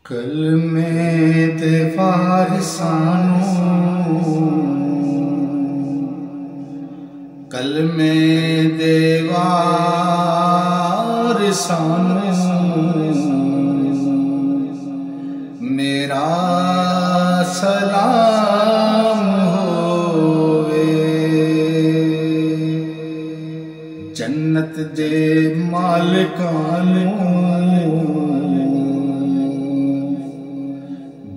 कलमे ते फारसानू कलमे दे वारसानू मेरा सलाम होवे। जन्नत दे मालिकानू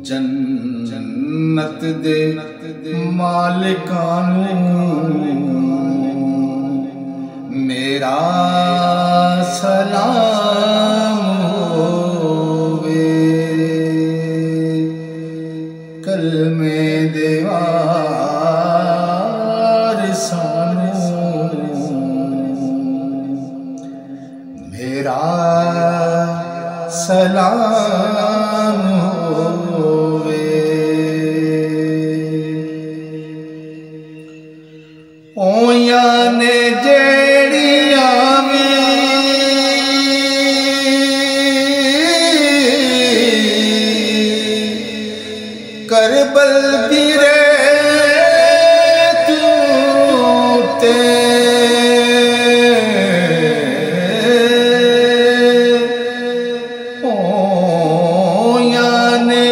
जन्नत दे मालिकानू मेरा सलाम होवे। कलमे दे वारसानू मेरा सलाम होवे। ओया ने जेड़िया भी करबल दी रे तू ते ओया ने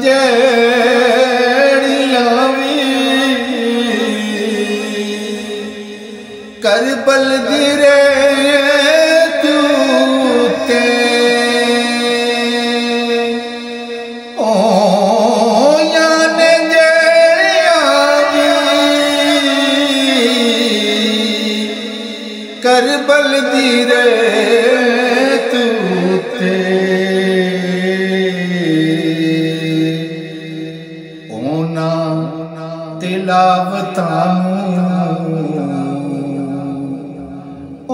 जेड़िया भी करबल दी रे तू ते ओया ने जेड़िया भी करबल दी रे तू ते ओना तिलावतानू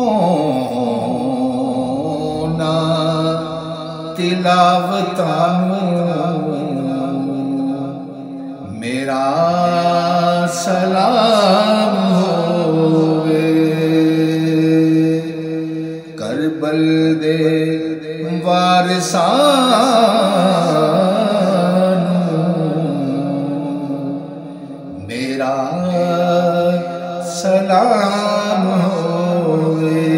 ओना तिलावतानू मेरा सलाम होवे। करबल दे वारसानू मेरा सलाम होवे।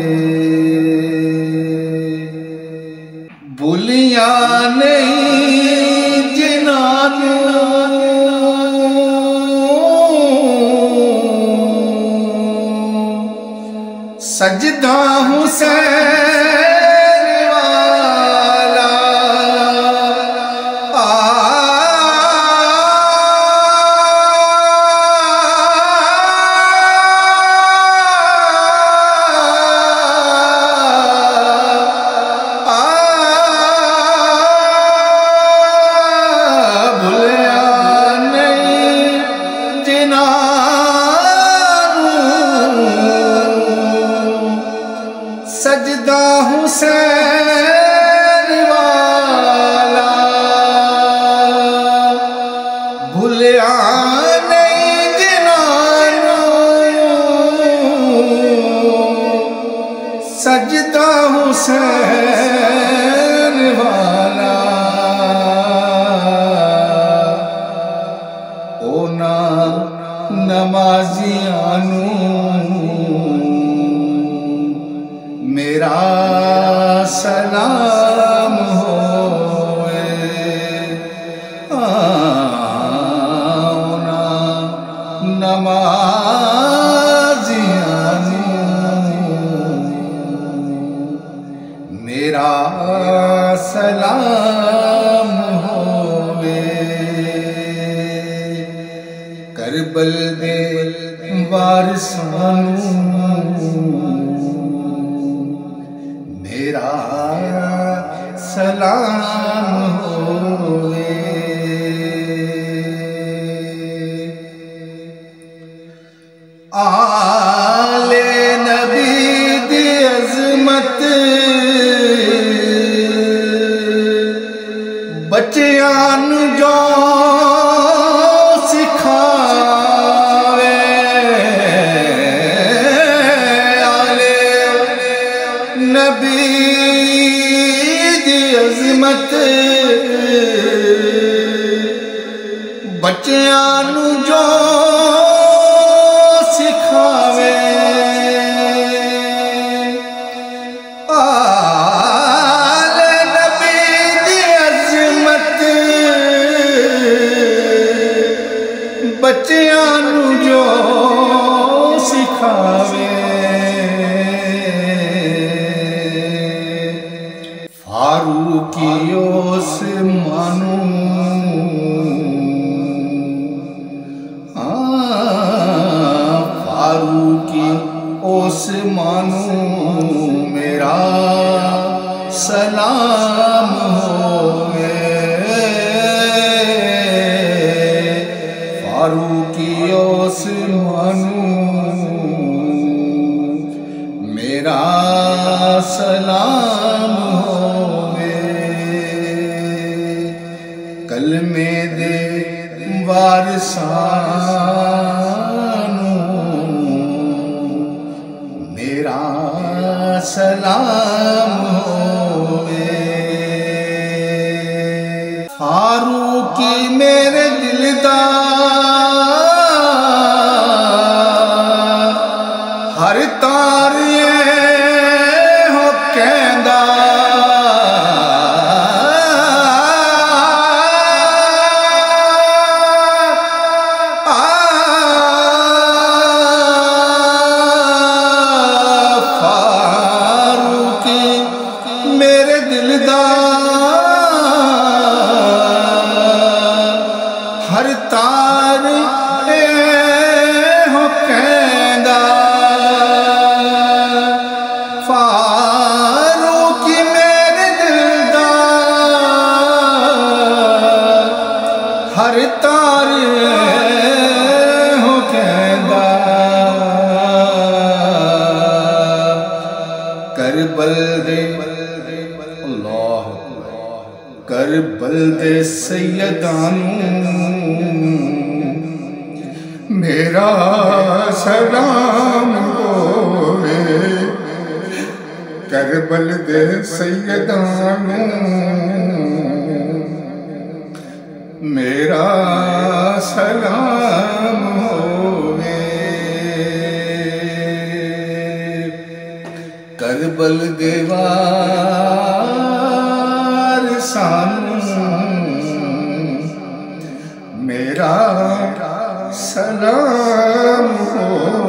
भूलिया नहीं जिन्हानू सजदा हुसैन वाला भूलिया नहीं जिन्हानू सजदा हुसैन वाला भूलिया नहीं जिन्हानू सजदा हुसैन वाला। ओना नमाजियानू मेरा सलाम होवे। ओना नमाजियानू मेरा सलाम होवे। करबल दे वारसानू मेरा सलाम होवे। आले नबी दी अज़मत बच्चियां नू जो सिखावे। आले नबी दी अजमत बच्चियां नू जो सिखावे आले नबी दी अजमत बच्चियां नू जो सिखावे फारूकी ओस मानू फारूकी ओस मानू मेरा सलाम होवे फारूकी ओस मानू मेरा सलाम होवे कलमे दे वारसानू मेरा सलाम होवे फारूकी मेरे दिलदार हर तार हो कहंदा फारूकी मेरे दिलदार हर तार हो कहंदा फारूकी मेरे दिलदार हर तार हो कहंदा करबल दे अल्लाह करबल दे सैयदानू मेरा सलाम होवे करबल दे सैयदानू मेरा सलाम होवे करबल दे वारसानू मेरा सलाम हो